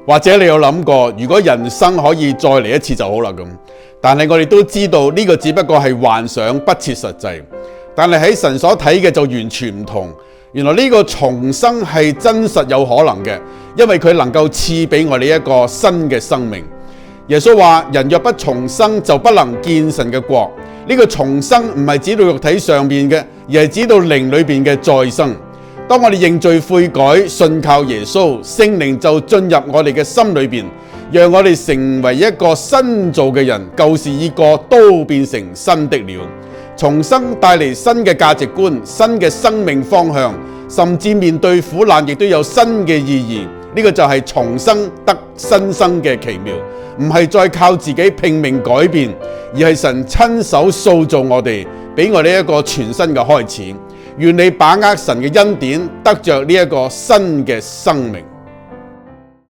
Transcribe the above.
或者你有諗過，如果人生可以再嚟一次就好啦咁。但係我哋都知道呢個只不過係幻想，不切實際。但係喺神所睇嘅就完全唔同。原來呢個重生係真實有可能嘅，因為佢能夠賜俾我哋一個新嘅生命。耶穌話：人若不重生，就不能見神嘅國。呢個重生唔係指到肉體上面嘅，而係指到靈裏邊嘅再生。當我哋認罪悔改，信靠耶穌，聖靈就進入我哋嘅心裏邊，讓我哋成為一個新造嘅人，舊事已過，都變成新的了。重生帶嚟新嘅價值觀、新嘅生命方向，甚至面對苦難亦都有新嘅意義。呢個就係重生得新生嘅奇妙，唔係再靠自己拼命改變，而係神親手塑造我哋，俾我哋一個全新嘅開始。願你把握神嘅恩典，得着呢一個新嘅生命。